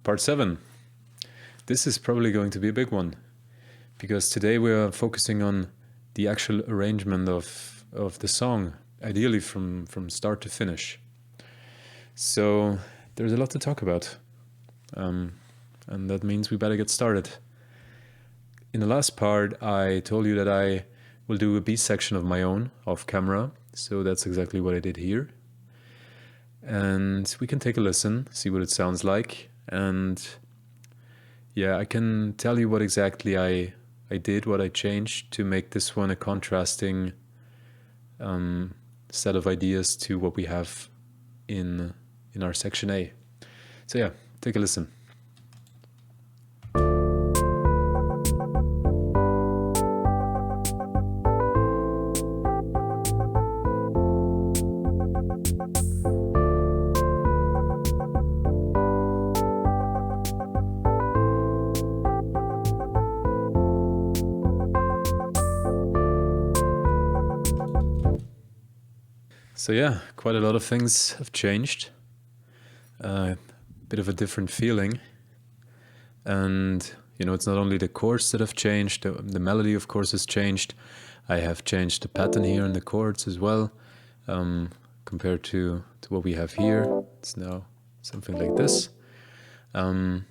Part 7. This is probably going to be a big one, because today we are focusing on the actual arrangement of the song, ideally from start to finish. So there's a lot to talk about, and that means we better get started. In the last part, I told you that I will do a B section of my own off camera, so that's exactly what I did here. And we can take a listen, see what it sounds like, and yeah, I can tell you what exactly I did, what I changed to make this one a contrasting set of ideas to what we have in our section A. So yeah, take a listen. So yeah, quite a lot of things have changed. A bit of a different feeling. And, you know, it's not only the chords that have changed, the melody, of course, has changed. I have changed the pattern here in the chords as well, compared to what we have here. It's now something like this. But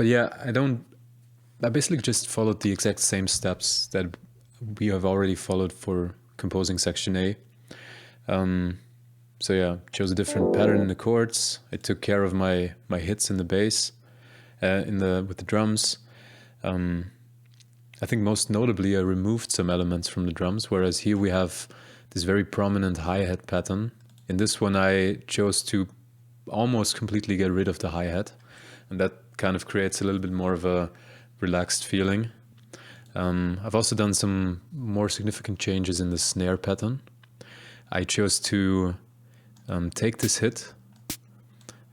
yeah, I basically just followed the exact same steps that we have already followed for composing section A. So yeah, chose a different pattern in the chords. I took care of my hits in the bass, with the drums. I think most notably I removed some elements from the drums, whereas here we have this very prominent hi-hat pattern. In this one I chose to almost completely get rid of the hi-hat, and that kind of creates a little bit more of a relaxed feeling. I've also done some more significant changes in the snare pattern. I chose to take this hit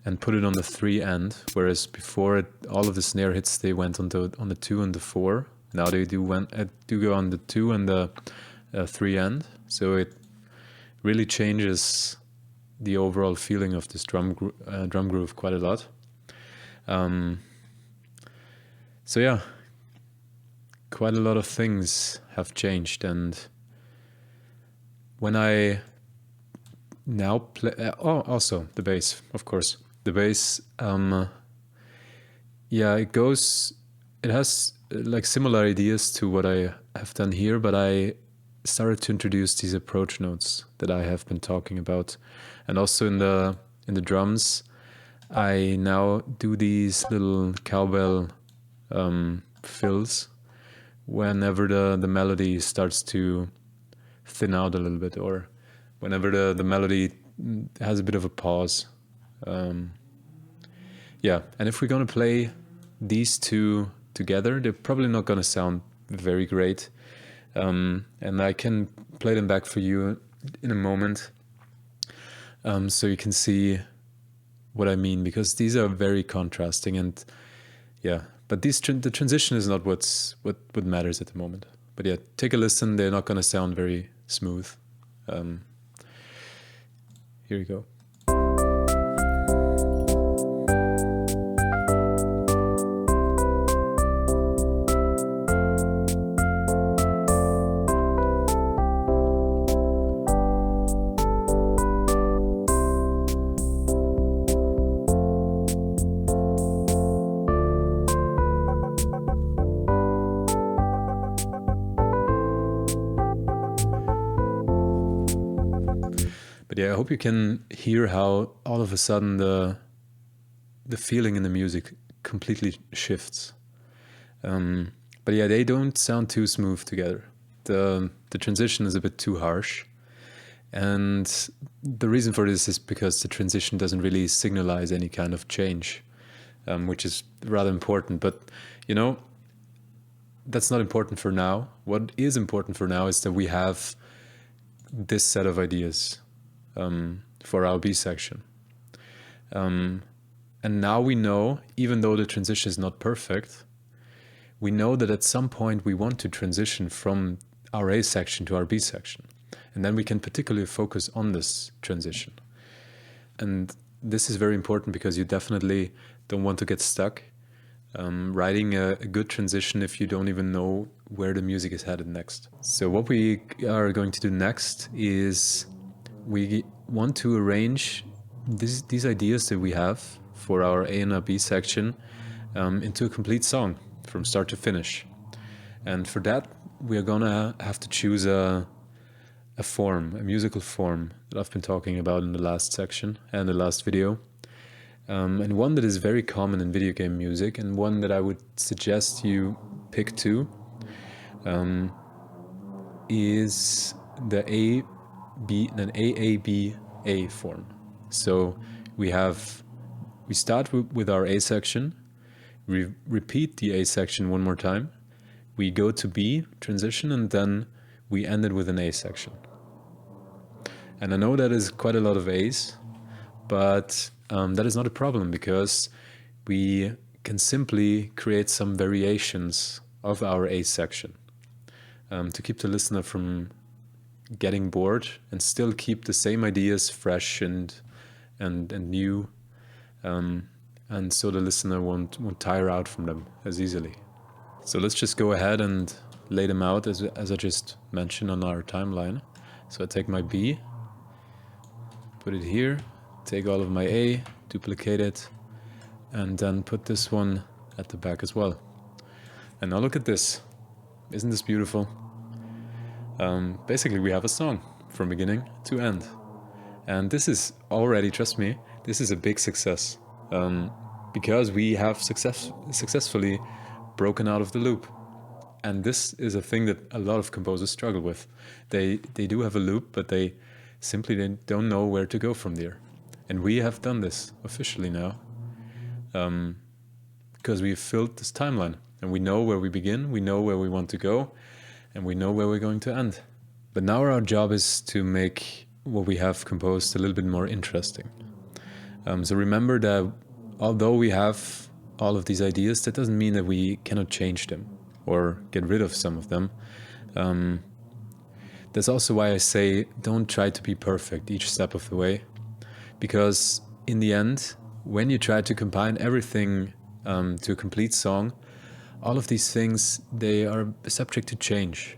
and put it on the 3 end, whereas before all of the snare hits, they went on the 2 and the 4. Now they do go on the 2 and the 3 end, so it really changes the overall feeling of this drum groove quite a lot. So yeah, quite a lot of things have changed, and when I now play, also the bass, of course. The bass, yeah, it has like similar ideas to what I have done here, but I started to introduce these approach notes that I have been talking about. And also in the drums, I now do these little cowbell fills whenever the melody starts to thin out a little bit, or whenever the melody has a bit of a pause. Yeah, and if we're going to play these two together, they're probably not going to sound very great. And I can play them back for you in a moment, so you can see what I mean, because these are very contrasting, and yeah, but the transition is not what matters at the moment. But yeah, take a listen. They're not going to sound very smooth. Here we go. Yeah, I hope you can hear how all of a sudden the feeling in the music completely shifts. But yeah, they don't sound too smooth together. The transition is a bit too harsh. And the reason for this is because the transition doesn't really signalize any kind of change, which is rather important. But, you know, that's not important for now. What is important for now is that we have this set of ideas for our B section. And now we know, even though the transition is not perfect, we know that at some point we want to transition from our A section to our B section. And then we can particularly focus on this transition. And this is very important because you definitely don't want to get stuck writing a good transition if you don't even know where the music is headed next. So what we are going to do next is we want to arrange these ideas that we have for our A and our B section into a complete song from start to finish. And for that, we are gonna have to choose a musical form that I've been talking about in the last section and the last video. And one that is very common in video game music, and one that I would suggest you pick too, is the AABA form. So we start with our A section, we repeat the A section one more time, we go to B transition, and then we end it with an A section. And I know that is quite a lot of A's, but that is not a problem, because we can simply create some variations of our A section to keep the listener from getting bored and still keep the same ideas fresh and new, and so the listener won't tire out from them as easily. So let's just go ahead and lay them out as I just mentioned on our timeline. So I take my B, put it here, take all of my A, duplicate it, and then put this one at the back as well. And now look at this. Isn't this beautiful? Basically we have a song from beginning to end. And this is already, trust me, this is a big success, because we have successfully broken out of the loop. And this is a thing that a lot of composers struggle with. They do have a loop, but they don't know where to go from there. And we have done this officially now, because we've filled this timeline, and we know where we begin, we know where we want to go, and we know where we're going to end. But now our job is to make what we have composed a little bit more interesting. So remember that although we have all of these ideas, that doesn't mean that we cannot change them or get rid of some of them. That's also why I say don't try to be perfect each step of the way, because in the end, when you try to combine everything to a complete song, all of these things, they are subject to change.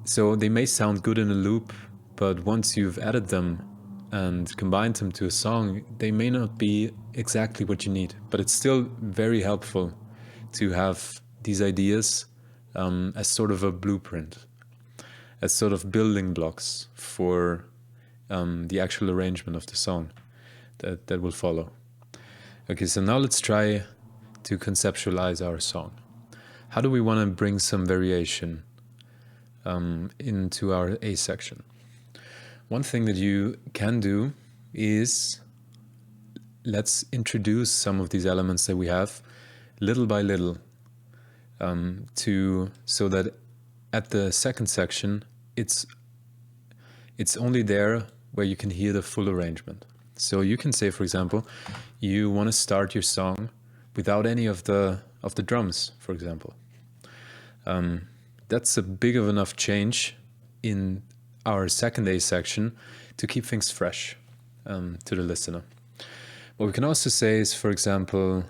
So they may sound good in a loop, but once you've added them and combined them to a song, they may not be exactly what you need, but it's still very helpful to have these ideas as sort of a blueprint, as sort of building blocks for the actual arrangement of the song that will follow. Okay, so now let's try to conceptualize our song. How do we want to bring some variation into our A section? One thing that you can do is let's introduce some of these elements that we have little by little, so that at the second section it's only there where you can hear the full arrangement. So you can say, for example, you want to start your song without any of the drums, for example. That's a big of enough change in our second A section to keep things fresh to the listener. What we can also say is, for example,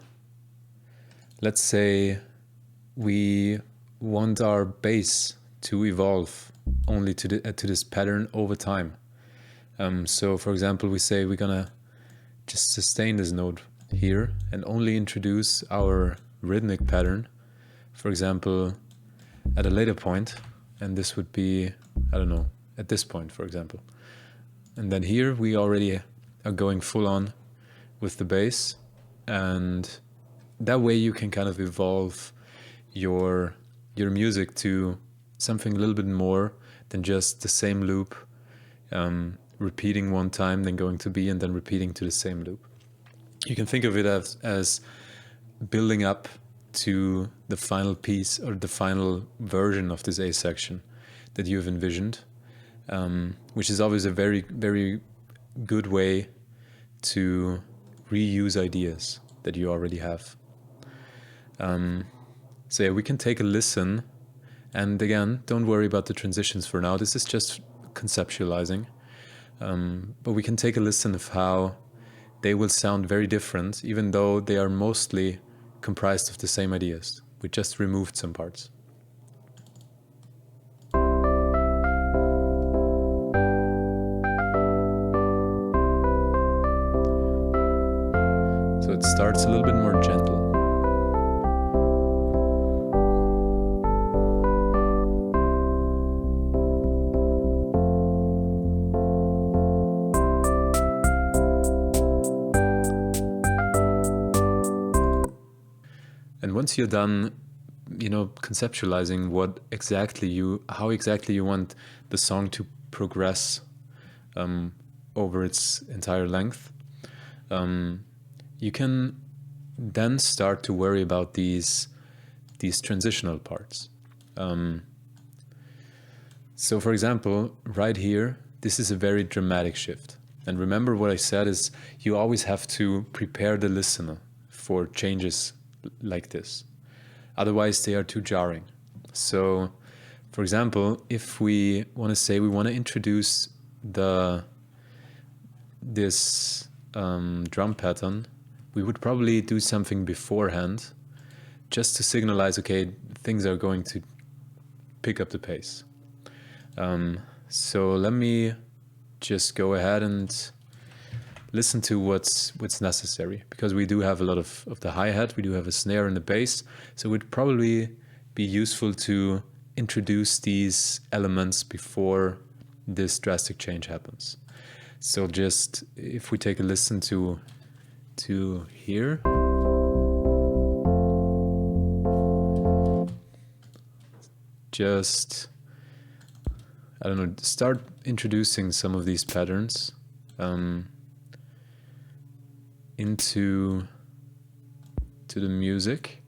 let's say we want our bass to evolve only to this pattern over time. So for example, we say we're gonna just sustain this note here and only introduce our rhythmic pattern, for example, at a later point, and this would be, I don't know, at this point, for example. And then here we already are going full on with the bass, and that way you can kind of evolve your music to something a little bit more than just the same loop, repeating one time, then going to B, and then repeating to the same loop. You can think of it as building up to the final piece or the final version of this A section that you've envisioned, which is always a very, very good way to reuse ideas that you already have. So yeah, we can take a listen, and again, don't worry about the transitions for now. This is just conceptualizing. But we can take a listen of how they will sound very different, even though they are mostly comprised of the same ideas. We just removed some parts. So it starts a little bit more gentle. And once you're done, conceptualizing how exactly you want the song to progress over its entire length, you can then start to worry about these transitional parts. So for example, right here, this is a very dramatic shift. And remember what I said is you always have to prepare the listener for changes like this. Otherwise, they are too jarring. So, for example, if we want to say we want to introduce this drum pattern, we would probably do something beforehand just to signalize, okay, things are going to pick up the pace. So let me just go ahead and listen to what's necessary, because we do have a lot of the hi-hat, we do have a snare and a bass, so it would probably be useful to introduce these elements before this drastic change happens. So just if we take a listen to here, just, I don't know, start introducing some of these patterns into the music.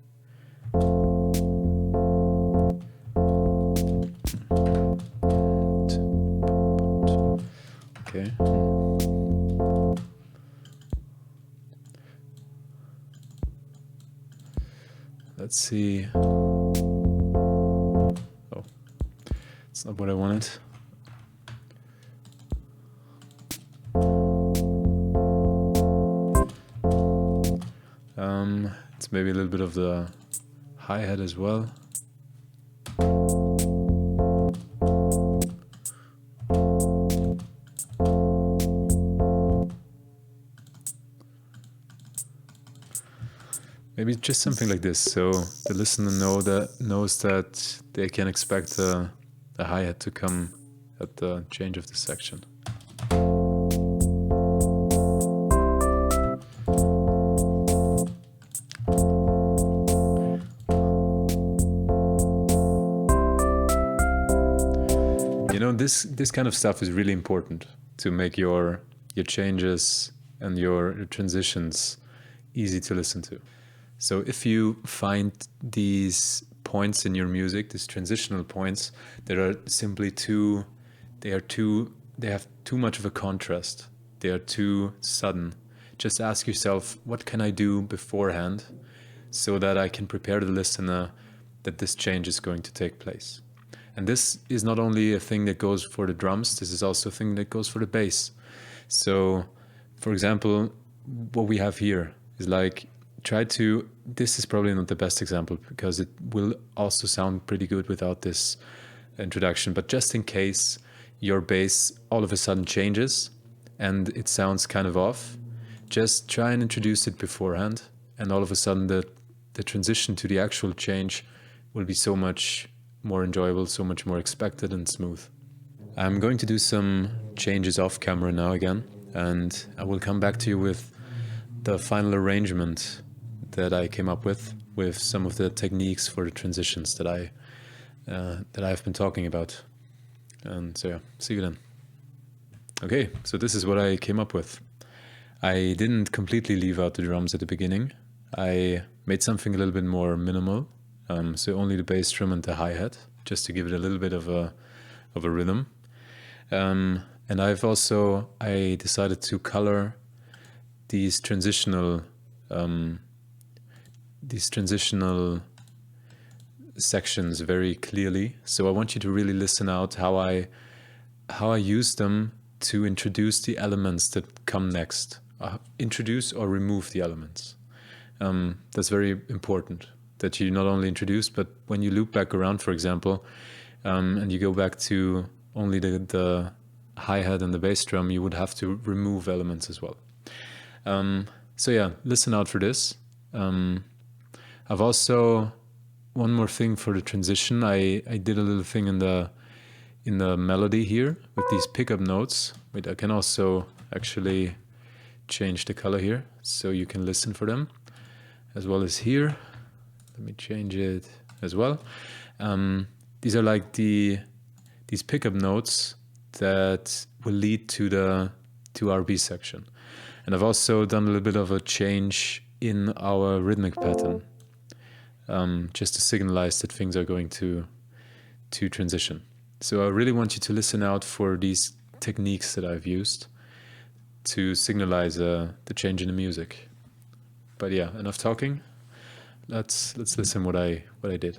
Okay. Let's see. Oh, it's not what I wanted. It's maybe a little bit of the hi-hat as well. Maybe just something like this, so the listener knows that they can expect the hi-hat to come at the change of the section. This kind of stuff is really important to make your changes and your transitions easy to listen to. So if you find these points in your music, these transitional points that are simply they have too much of a contrast, they are too sudden, just ask yourself, what can I do beforehand so that I can prepare the listener that this change is going to take place? And this is not only a thing that goes for the drums, this is also a thing that goes for the bass. So, for example, what we have here is like, this is probably not the best example because it will also sound pretty good without this introduction, but just in case your bass all of a sudden changes and it sounds kind of off, just try and introduce it beforehand, and all of a sudden the transition to the actual change will be so much more enjoyable, so much more expected and smooth. I'm going to do some changes off camera now again, and I will come back to you with the final arrangement that I came up with some of the techniques for the transitions that I've been talking about. And so yeah, see you then. Okay, so this is what I came up with. I didn't completely leave out the drums at the beginning. I made something a little bit more minimal. So only the bass drum and the hi-hat, just to give it a little bit of a rhythm. And I decided to color these transitional sections very clearly. So I want you to really listen out how I use them to introduce the elements that come next introduce or remove the elements. That's very important, that you not only introduce, but when you loop back around, for example, and you go back to only the hi-hat and the bass drum, you would have to remove elements as well. So yeah, listen out for this. I've also, one more thing for the transition, I did a little thing in the melody here with these pickup notes. Wait, I can also actually change the color here so you can listen for them, as well as here. Let me change it as well. These are like these pickup notes that will lead to our B section. And I've also done a little bit of a change in our rhythmic pattern, just to signalize that things are going to transition. So I really want you to listen out for these techniques that I've used to signalize the change in the music. But yeah, enough talking. Let's listen what I did.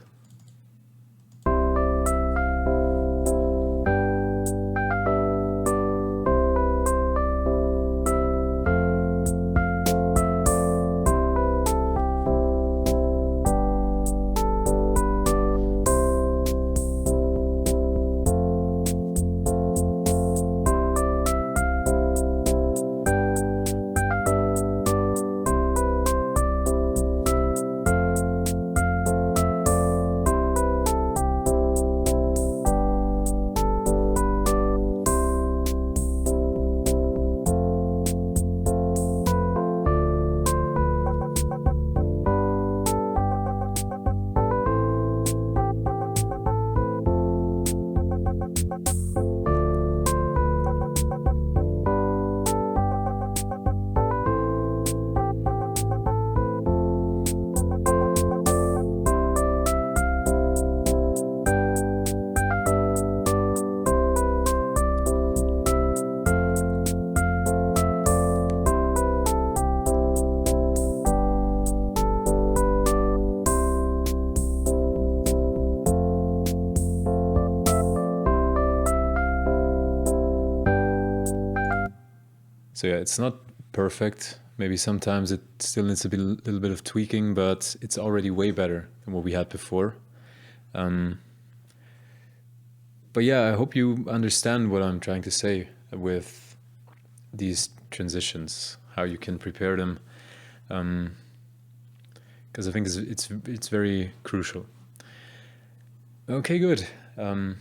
So yeah, it's not perfect. Maybe sometimes it still needs a little bit of tweaking, but it's already way better than what we had before. But yeah, I hope you understand what I'm trying to say with these transitions, how you can prepare them, because I think it's very crucial. Okay, good. I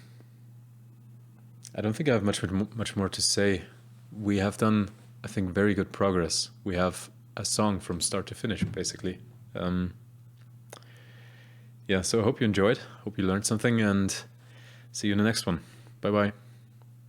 don't think I have much more to say. We have done, I think, very good progress. We have a song from start to finish, basically. Yeah, so I hope you enjoyed, hope you learned something, and see you in the next one. Bye-bye.